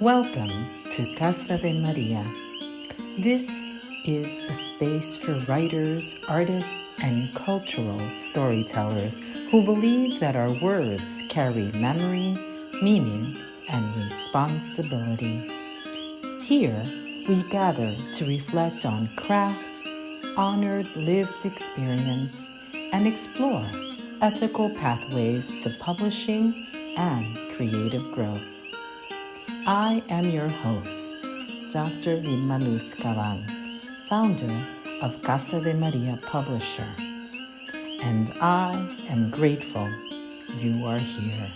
Welcome to Casa de María. This is a space for writers, artists, and cultural storytellers who believe that our words carry memory, meaning, and responsibility. Here, we gather to reflect on craft, honored lived experience, and explore ethical pathways to publishing and creative growth. I am your host, Dr. Vilma Luz Caban, founder of Casa de María Publisher, and I am grateful you are here.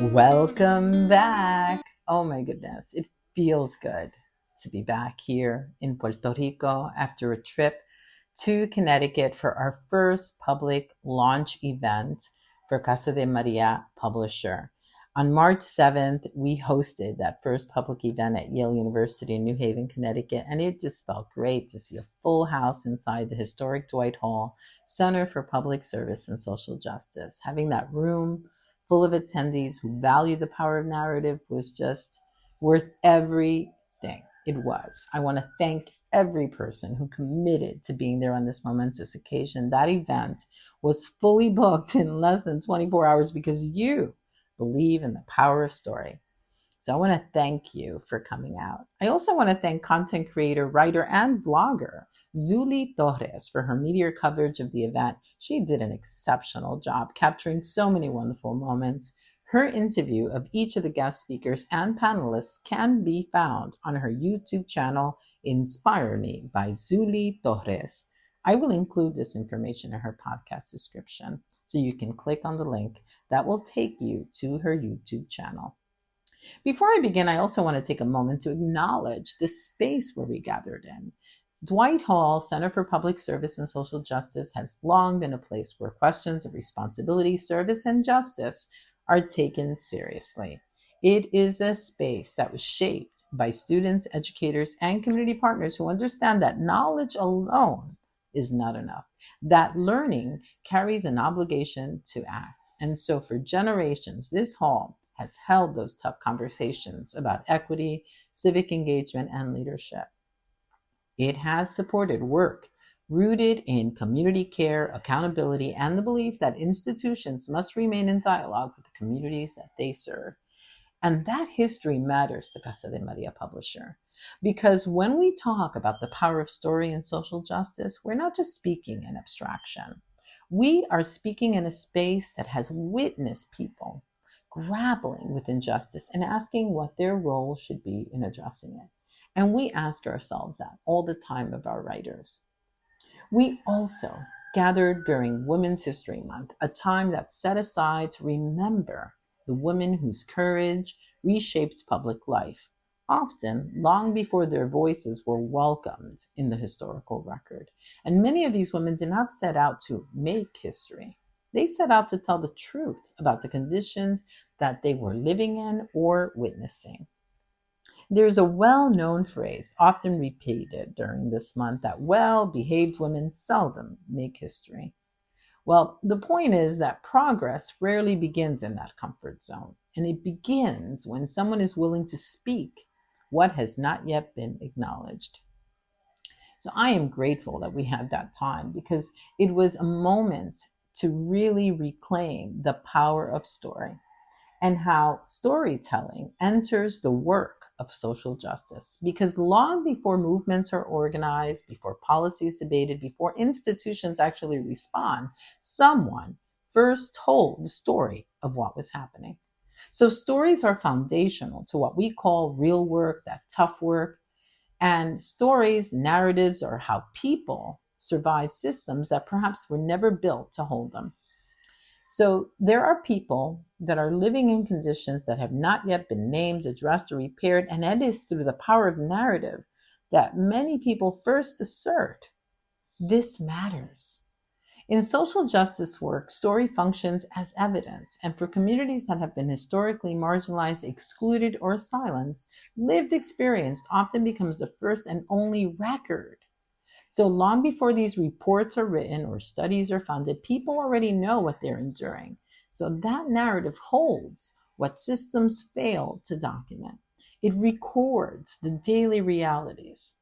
Welcome back. Oh my goodness, it feels good to be back here in Puerto Rico after a trip to Connecticut for our first public launch event for Casa de María Publisher. On March 7th, we hosted that first public event at Yale University in New Haven, Connecticut, and it just felt great to see a full house inside the historic Dwight Hall Center for Public Service and Social Justice. Having that room full of attendees who value the power of narrative was just worth everything it was. I want to thank every person who committed to being there on this momentous occasion. That event was fully booked in less than 24 hours because you believe in the power of story. So I want to thank you for coming out. I also want to thank content creator, writer, and blogger Zuli Torres for her meteor coverage of the event. She did an exceptional job capturing so many wonderful moments. Her interview of each of the guest speakers and panelists can be found on her YouTube channel, Inspire Me by Zuli Torres. I will include this information in her podcast description, so you can click on the link that will take you to her YouTube channel. Before I begin, I also want to take a moment to acknowledge the space where we gathered in. Dwight Hall Center for Public Service and Social Justice has long been a place where questions of responsibility, service, and justice are taken seriously. It is a space that was shaped by students, educators, and community partners who understand that knowledge alone is not enough, that learning carries an obligation to act. And so for generations, this hall has held those tough conversations about equity, civic engagement, and leadership. It has supported work rooted in community care, accountability, and the belief that institutions must remain in dialogue with the communities that they serve. And that history matters to Casa de María Publisher, because when we talk about the power of story and social justice, we're not just speaking in abstraction. We are speaking in a space that has witnessed people grappling with injustice and asking what their role should be in addressing it. And we ask ourselves that all the time of our writers. We also gathered during Women's History Month, a time that's set aside to remember the women whose courage reshaped public life, often long before their voices were welcomed in the historical record. And many of these women did not set out to make history. They set out to tell the truth about the conditions that they were living in or witnessing. There's a well-known phrase, often repeated during this month, that well-behaved women seldom make history. Well, the point is that progress rarely begins in that comfort zone, and it begins when someone is willing to speak what has not yet been acknowledged. So I am grateful that we had that time, because it was a moment to really reclaim the power of story and how storytelling enters the work of social justice. Because long before movements are organized, before policies debated, before institutions actually respond, someone first told the story of what was happening. So stories are foundational to what we call real work, that tough work. And stories, narratives, are how people survive systems that perhaps were never built to hold them. So there are people that are living in conditions that have not yet been named, addressed, or repaired, and it is through the power of narrative that many people first assert this matters. In social justice work, story functions as evidence, and for communities that have been historically marginalized, excluded, or silenced, lived experience often becomes the first and only record. So long before these reports are written or studies are funded, people already know what they're enduring. So that narrative holds what systems fail to document. It records the daily realities.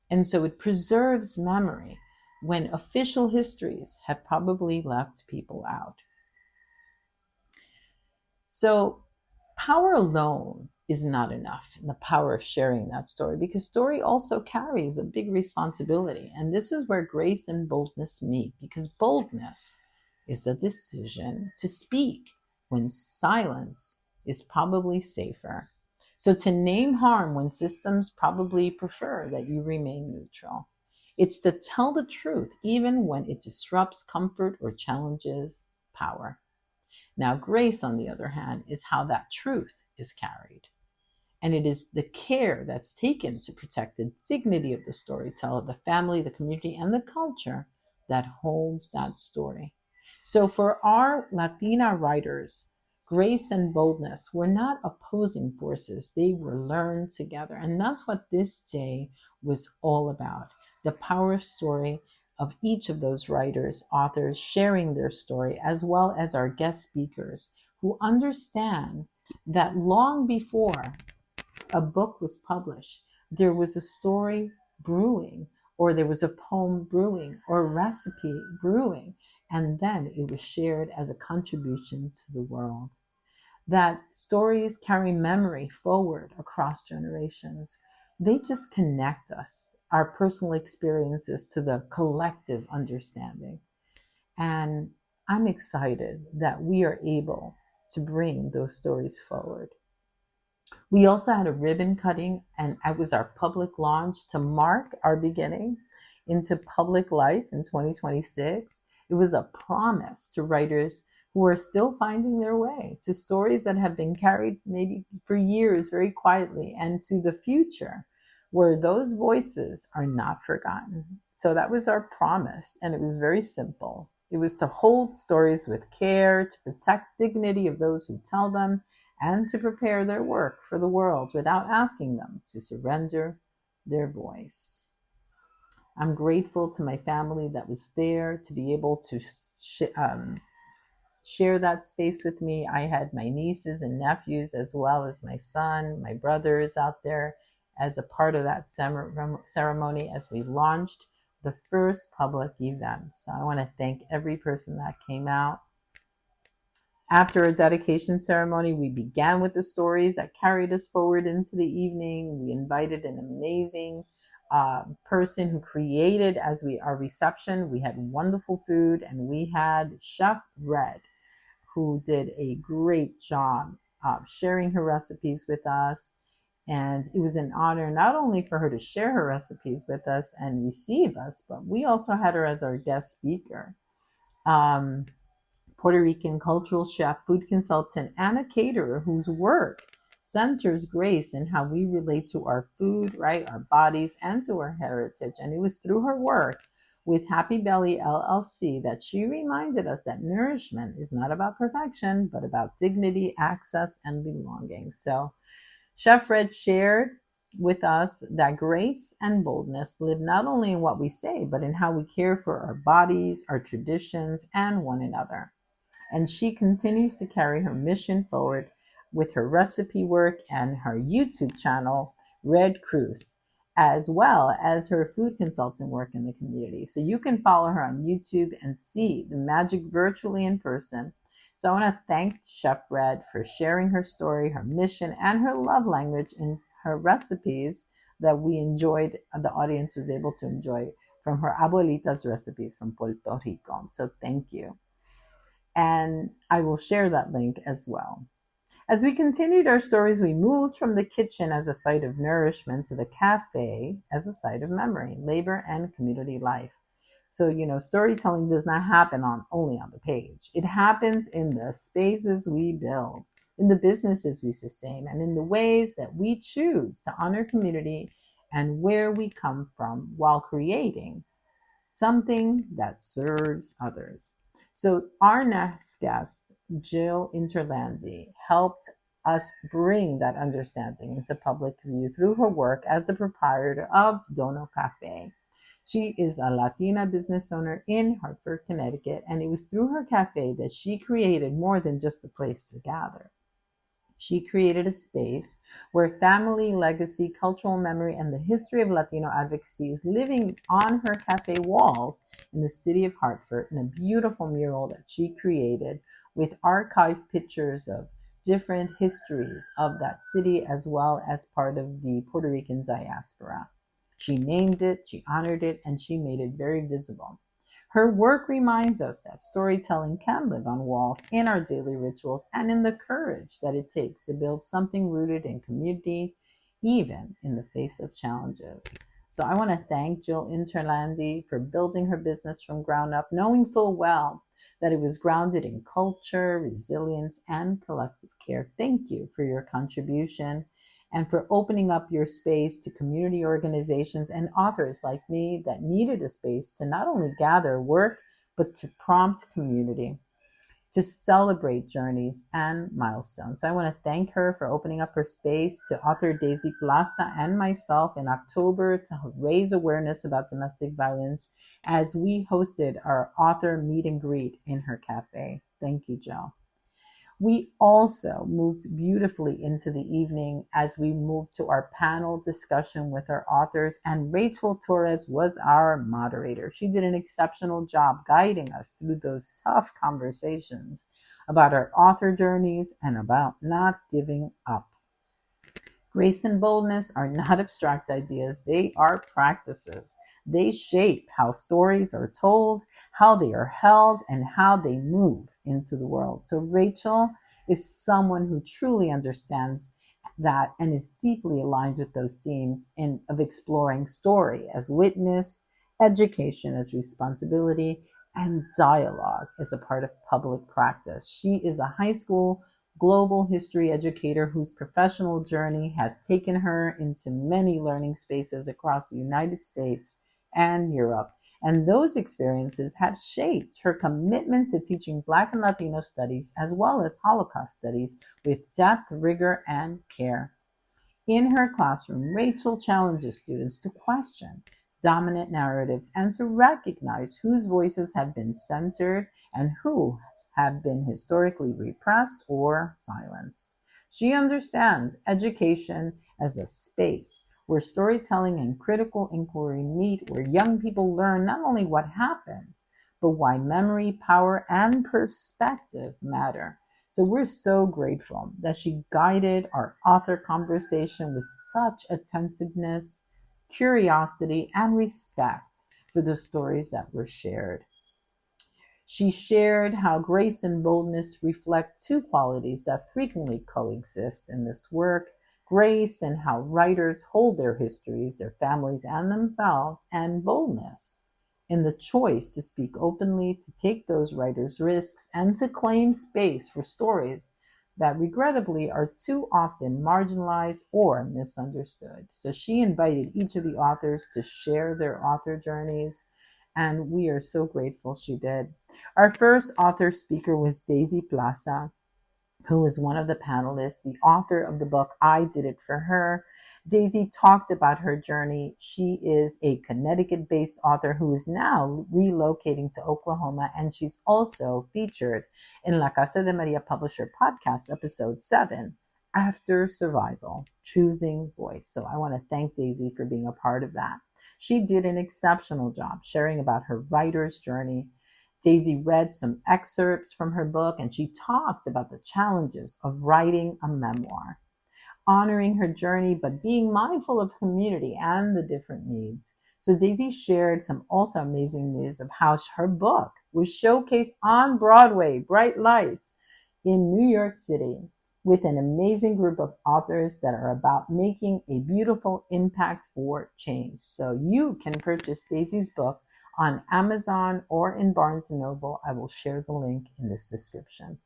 And so it preserves memory when official histories have probably left people out. So power alone is not enough in the power of sharing that story, because story also carries a big responsibility. And this is where grace and boldness meet, because boldness is the decision to speak when silence is probably safer. So to name harm when systems probably prefer that you remain neutral. It's to tell the truth even when it disrupts comfort or challenges power. Now, grace, on the other hand, is how that truth is carried. And it is the care that's taken to protect the dignity of the storyteller, the family, the community, and the culture that holds that story. So for our Latina writers, grace and boldness were not opposing forces. They were learned together. And that's what this day was all about. The power of story, of each of those writers, authors sharing their story, as well as our guest speakers who understand that long before a book was published, there was a story brewing, or there was a poem brewing, or a recipe brewing, and then it was shared as a contribution to the world. That stories carry memory forward across generations. They just connect us, our personal experiences, to the collective understanding. And I'm excited that we are able to bring those stories forward. We also had a ribbon cutting, and it was our public launch to mark our beginning into public life in 2026. It was a promise to writers who are still finding their way, to stories that have been carried maybe for years very quietly, and to the future where those voices are not forgotten. So that was our promise, and it was very simple. It was to hold stories with care, to protect dignity of those who tell them, and to prepare their work for the world without asking them to surrender their voice. I'm grateful to my family that was there to be able to share that space with me. I had my nieces and nephews, as well as my son, my brothers out there as a part of that ceremony as we launched the first public event. So I want to thank every person that came out. After a dedication ceremony, we began with the stories that carried us forward into the evening. We invited an amazing person who created our reception. We had wonderful food, and we had Chef Red, who did a great job sharing her recipes with us. And it was an honor not only for her to share her recipes with us and receive us, but we also had her as our guest speaker. Puerto Rican cultural chef, food consultant, and a caterer whose work centers grace in how we relate to our food, right, our bodies, and to our heritage. And it was through her work with Happy Belly LLC that she reminded us that nourishment is not about perfection, but about dignity, access, and belonging. So Chef Red shared with us that grace and boldness live not only in what we say, but in how we care for our bodies, our traditions, and one another. And she continues to carry her mission forward with her recipe work and her YouTube channel, Red Cruz, as well as her food consultant work in the community. So you can follow her on YouTube and see the magic virtually in person. So I want to thank Chef Red for sharing her story, her mission, and her love language in her recipes that we enjoyed, the audience was able to enjoy from her abuelita's recipes from Puerto Rico. So thank you. And I will share that link as well. As we continued our stories, we moved from the kitchen as a site of nourishment to the cafe as a site of memory, labor, and community life. So, storytelling does not happen only on the page. It happens in the spaces we build, in the businesses we sustain, and in the ways that we choose to honor community and where we come from while creating something that serves others. So our next guest, Jill Interlandi, helped us bring that understanding into public view through her work as the proprietor of Dono Cafe. She is a Latina business owner in Hartford, Connecticut, and it was through her cafe that she created more than just a place to gather. She created a space where family, legacy, cultural memory, and the history of Latino advocacy is living on her cafe walls in the city of Hartford in a beautiful mural that she created with archived pictures of different histories of that city as well as part of the Puerto Rican diaspora. She named it, she honored it, and she made it very visible. Her work reminds us that storytelling can live on walls in our daily rituals and in the courage that it takes to build something rooted in community, even in the face of challenges. So I want to thank Jill Interlandi for building her business from ground up, knowing full well that it was grounded in culture, resilience, and collective care. Thank you for your contribution and for opening up your space to community organizations and authors like me that needed a space to not only gather work, but to prompt community, to celebrate journeys and milestones. So I want to thank her for opening up her space to author Daisy Plaza and myself in October to raise awareness about domestic violence as we hosted our author meet and greet in her cafe. Thank you, Jill. We also moved beautifully into the evening as we moved to our panel discussion with our authors, and Rachel Torres was our moderator. She did an exceptional job guiding us through those tough conversations about our author journeys and about not giving up. Grace and boldness are not abstract ideas, they are practices. They shape how stories are told, how they are held, and how they move into the world. So Rachel is someone who truly understands that and is deeply aligned with those themes of exploring story as witness, education as responsibility, and dialogue as a part of public practice. She is a high school global history educator whose professional journey has taken her into many learning spaces across the United States and Europe. And those experiences have shaped her commitment to teaching Black and Latino studies as well as Holocaust studies with depth, rigor, and care. In her classroom, Rachel challenges students to question dominant narratives and to recognize whose voices have been centered and who have been historically repressed or silenced. She understands education as a space where storytelling and critical inquiry meet, where young people learn not only what happened, but why memory, power, and perspective matter. So we're so grateful that she guided our author conversation with such attentiveness, curiosity, and respect for the stories that were shared. She shared how grace and boldness reflect two qualities that frequently coexist in this work: grace and how writers hold their histories, their families, and themselves, and boldness in the choice to speak openly, to take those writers' risks, and to claim space for stories that regrettably are too often marginalized or misunderstood. So she invited each of the authors to share their author journeys, and we are so grateful she did. Our first author speaker was Daisy Plaza, who is one of the panelists, the author of the book, I Did It For Her. Daisy talked about her journey. She is a Connecticut-based author who is now relocating to Oklahoma, and she's also featured in La Casa de María Publisher podcast, episode 7, After Survival, Choosing Voice. So I want to thank Daisy for being a part of that. She did an exceptional job sharing about her writer's journey. Daisy read some excerpts from her book, and she talked about the challenges of writing a memoir, honoring her journey, but being mindful of community and the different needs. So Daisy shared some also amazing news of how her book was showcased on Broadway, Bright Lights, in New York City, with an amazing group of authors that are about making a beautiful impact for change. So you can purchase Daisy's book on Amazon or in Barnes & Noble. I will share the link in this description.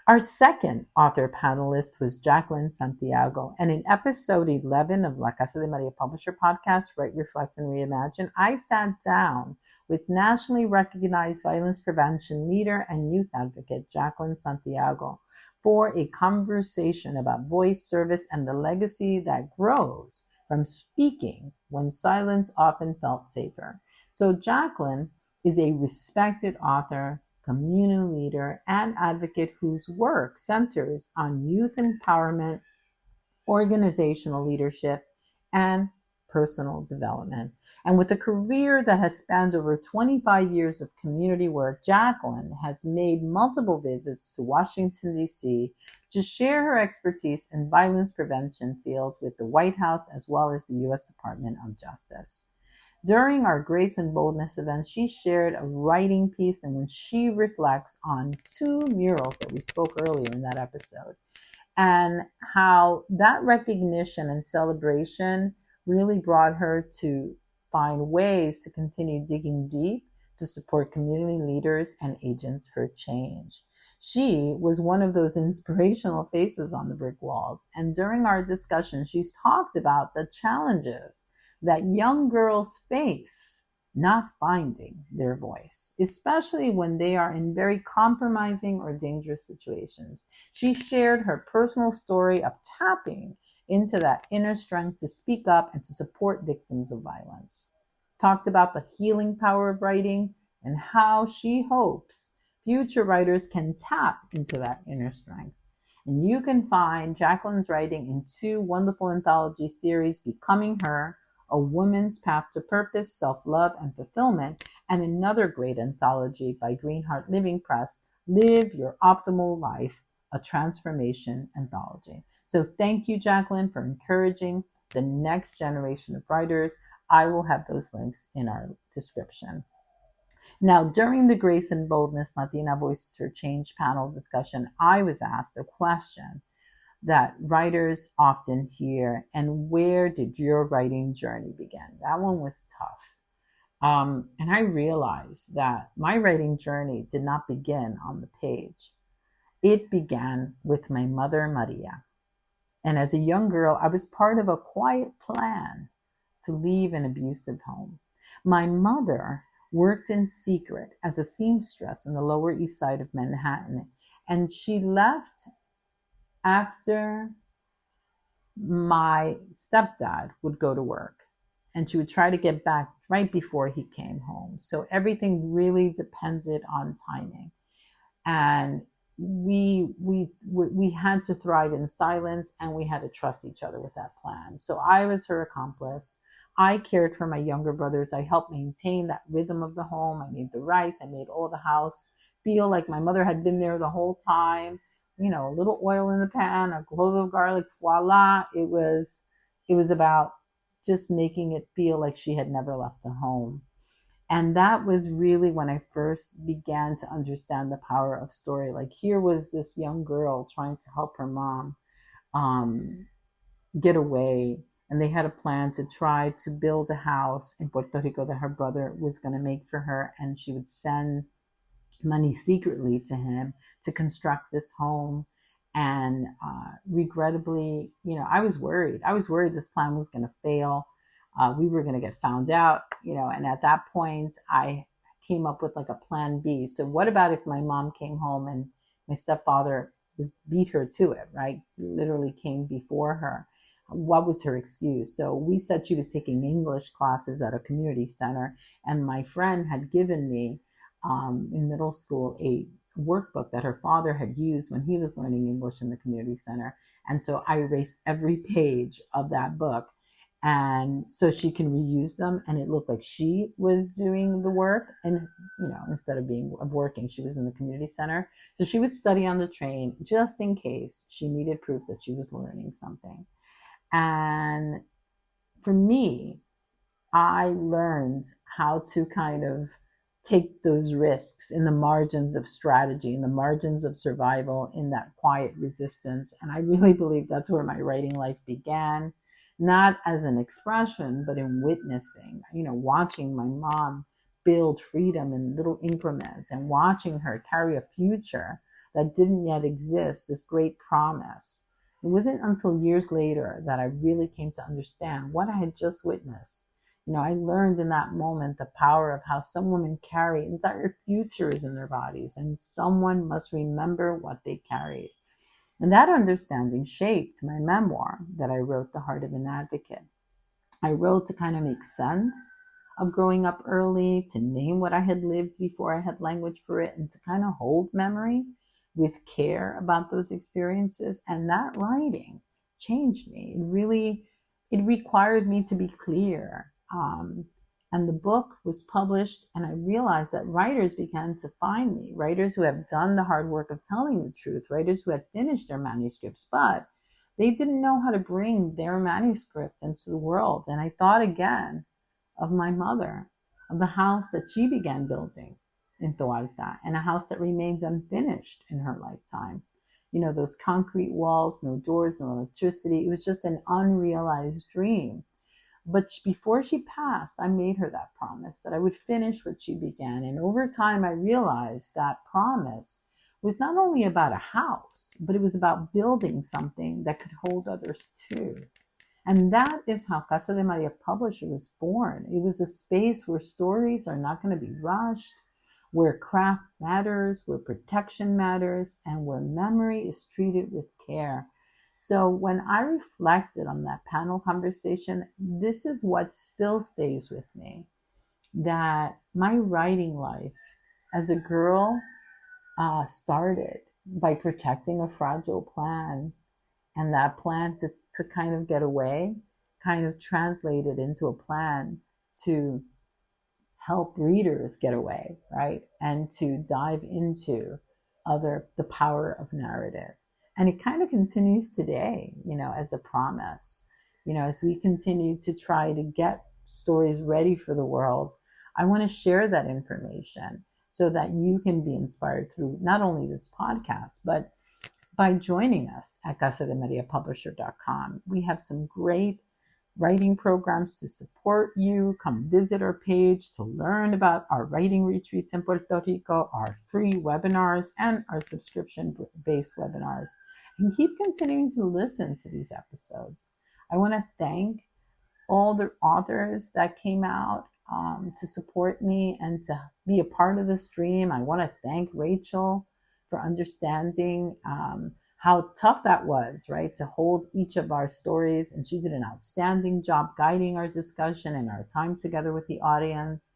Our second author panelist was Jacqueline Santiago, and in episode 11 of La Casa de María Publisher podcast, Write, Reflect, and Reimagine, I sat down with nationally recognized violence prevention leader and youth advocate Jacqueline Santiago for a conversation about voice, service, and the legacy that grows from speaking when silence often felt safer. So Jacqueline is a respected author, community leader, and advocate whose work centers on youth empowerment, organizational leadership, and personal development. And with a career that has spanned over 25 years of community work, Jacqueline has made multiple visits to Washington, D.C. to share her expertise in violence prevention field with the White House as well as the U.S. Department of Justice. During our Grace and Boldness event, she shared a writing piece in which she reflects on two murals that we spoke earlier in that episode, and how that recognition and celebration really brought her to find ways to continue digging deep to support community leaders and agents for change. She was one of those inspirational faces on the brick walls. And during our discussion, she's talked about the challenges that young girls face not finding their voice, especially when they are in very compromising or dangerous situations. She shared her personal story of tapping into that inner strength to speak up and to support victims of violence. Talked about the healing power of writing and how she hopes future writers can tap into that inner strength. And you can find Jacqueline's writing in two wonderful anthology series, Becoming Her, A Woman's Path to Purpose, Self-Love, and Fulfillment, and another great anthology by Greenheart Living Press, Live Your Optimal Life, a Transformation Anthology. So thank you, Jacqueline, for encouraging the next generation of writers. I will have those links in our description. Now, during the Grace and Boldness Latina Voices for Change panel discussion, I was asked a question that writers often hear: and where did your writing journey begin? That one was tough. And I realized that my writing journey did not begin on the page. It began with my mother, Maria. And as a young girl, I was part of a quiet plan to leave an abusive home. My mother worked in secret as a seamstress in the Lower East Side of Manhattan, and she left after my stepdad would go to work, and she would try to get back right before he came home. So everything really depended on timing. And we had to thrive in silence, and we had to trust each other with that plan. So I was her accomplice. I cared for my younger brothers. I helped maintain that rhythm of the home. I made the rice. I made all the house feel like my mother had been there the whole time. You know, a little oil in the pan, a clove of garlic, voila. It was about just making it feel like she had never left the home. And that was really when I first began to understand the power of story. Like, here was this young girl trying to help her mom get away. And they had a plan to try to build a house in Puerto Rico that her brother was going to make for her. And she would send money secretly to him to construct this home. And regrettably, I was worried. I was worried this plan was going to fail. We were going to get found out, and at that point I came up with like a plan B. So what about if my mom came home and my stepfather just beat her to it, right? Literally came before her. What was her excuse? So we said she was taking English classes at a community center, and my friend had given me in middle school a workbook that her father had used when he was learning English in the community center. And so I erased every page of that book, and so she can reuse them, and it looked like she was doing the work, and instead of working, she was in the community center. So she would study on the train just in case she needed proof that she was learning something. And for me, I learned how to kind of take those risks in the margins of strategy, in the margins of survival, in that quiet resistance. And I really believe that's where my writing life began, not as an expression, but in witnessing, watching my mom build freedom in little increments, and watching her carry a future that didn't yet exist, this great promise. It wasn't until years later that I really came to understand what I had just witnessed. I learned in that moment the power of how some women carry entire futures in their bodies, and someone must remember what they carried. And that understanding shaped my memoir that I wrote, The Heart of an Advocate. I wrote to kind of make sense of growing up early, to name what I had lived before I had language for it, and to kind of hold memory with care about those experiences. And that writing changed me. It required me to be clear. And the book was published, and I realized that writers began to find me, writers who have done the hard work of telling the truth, writers who had finished their manuscripts, but they didn't know how to bring their manuscript into the world. And I thought again of my mother, of the house that she began building in Toalta, and a house that remained unfinished in her lifetime. You know, those concrete walls, no doors, no electricity. It was just an unrealized dream. But before she passed, I made her that promise that I would finish what she began. And over time, I realized that promise was not only about a house, but it was about building something that could hold others too. And that is how Casa de María Publisher was born. It was a space where stories are not going to be rushed, where craft matters, where protection matters, and where memory is treated with care. So when I reflected on that panel conversation, this is what still stays with me, that my writing life as a girl started by protecting a fragile plan, and that plan to kind of get away, kind of translated into a plan to help readers get away, right? And to dive into the power of narrative. And it kind of continues today, you know, as a promise. You know, as we continue to try to get stories ready for the world, I want to share that information so that you can be inspired through not only this podcast, but by joining us at casademariapublisher.com. We have some great writing programs to support you. Come visit our page to learn about our writing retreats in Puerto Rico, our free webinars, and our subscription-based webinars. And keep continuing to listen to these episodes. I want to thank all the authors that came out to support me and to be a part of this dream. I want to thank Rachel for understanding how tough that was, right? To hold each of our stories. And she did an outstanding job guiding our discussion and our time together with the audience.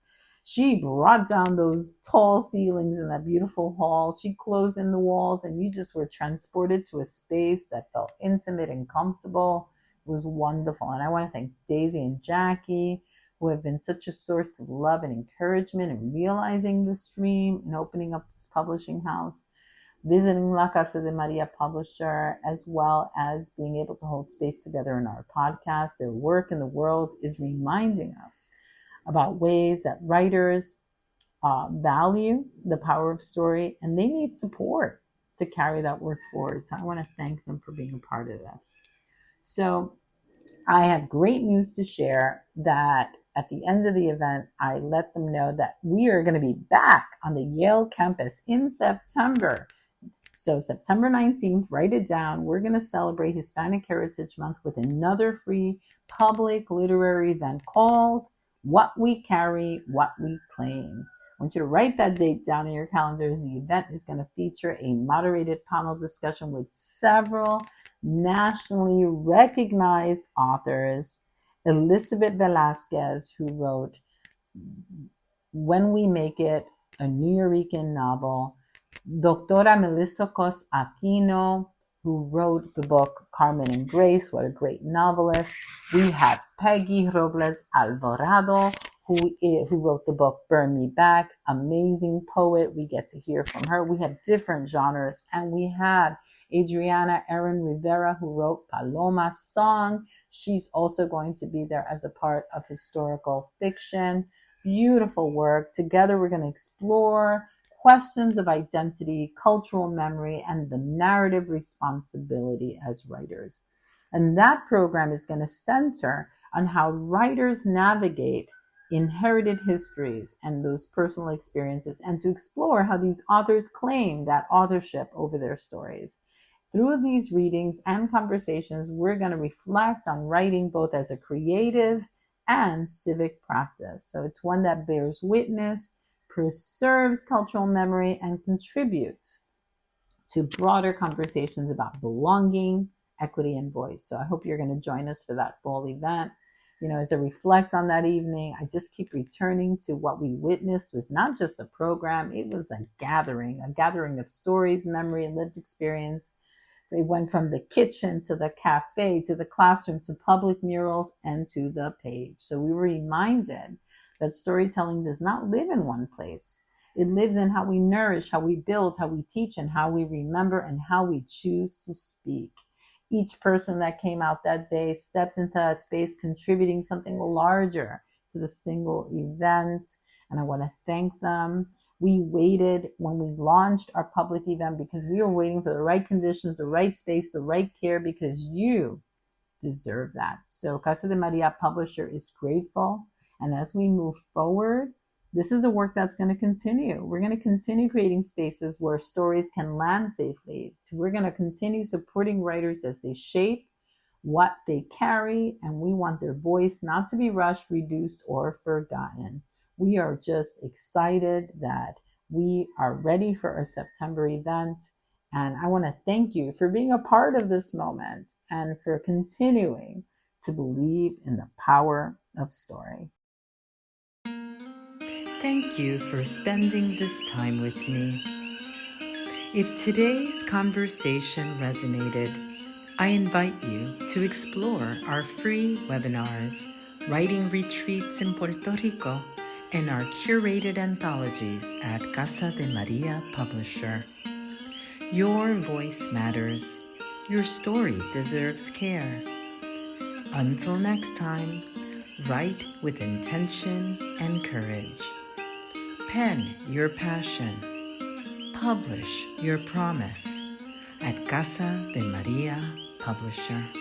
She brought down those tall ceilings in that beautiful hall. She closed in the walls, and you just were transported to a space that felt intimate and comfortable. It was wonderful. And I want to thank Daisy and Jackie, who have been such a source of love and encouragement in realizing this dream and opening up this publishing house, visiting La Casa de María Publisher, as well as being able to hold space together in our podcast. Their work in the world is reminding us about ways that writers value the power of story, and they need support to carry that work forward. So I want to thank them for being a part of this. So I have great news to share that at the end of the event, I let them know that we are going to be back on the Yale campus in September. So September 19th, write it down. We're going to celebrate Hispanic Heritage Month with another free public literary event called What We Carry, What We Claim. I want you to write that date down in your calendars. The event is going to feature a moderated panel discussion with several nationally recognized authors. Elizabeth Velasquez, who wrote When We Make It, a Nuyorican novel. Doctora Melissa Cos Aquino, who wrote the book Carmen and Grace. What a great novelist. We have Peggy Robles Alvarado, who wrote the book Burn Me Back. Amazing poet. We get to hear from her. We have different genres. And we have Adriana Erin Rivera, who wrote Paloma's Song. She's also going to be there as a part of historical fiction. Beautiful work. Together we're going to explore questions of identity, cultural memory, and the narrative responsibility as writers. And that program is going to center on how writers navigate inherited histories and those personal experiences, and to explore how these authors claim that authorship over their stories. Through these readings and conversations, we're going to reflect on writing both as a creative and civic practice. So it's one that bears witness, preserves cultural memory, and contributes to broader conversations about belonging, equity, and voice. So I hope you're going to join us for that fall event. as I reflect on that evening, I just keep returning to what we witnessed was not just a program, it was a gathering of stories, memory, and lived experience. They went from the kitchen to the cafe, to the classroom, to public murals, and to the page. So we were reminded that storytelling does not live in one place. It lives in how we nourish, how we build, how we teach, and how we remember, and how we choose to speak. Each person that came out that day stepped into that space, contributing something larger to the single event. And I want to thank them. We waited when we launched our public event because we were waiting for the right conditions, the right space, the right care, because you deserve that. So Casa de María Publisher is grateful. And as we move forward, this is the work that's going to continue. We're going to continue creating spaces where stories can land safely. We're going to continue supporting writers as they shape what they carry, and we want their voice not to be rushed, reduced, or forgotten. We are just excited that we are ready for our September event. And I want to thank you for being a part of this moment and for continuing to believe in the power of story. Thank you for spending this time with me. If today's conversation resonated, I invite you to explore our free webinars, writing retreats in Puerto Rico, and our curated anthologies at Casa de María Publisher. Your voice matters. Your story deserves care. Until next time, write with intention and courage. Pen your passion. Publish your promise at Casa de María Publisher.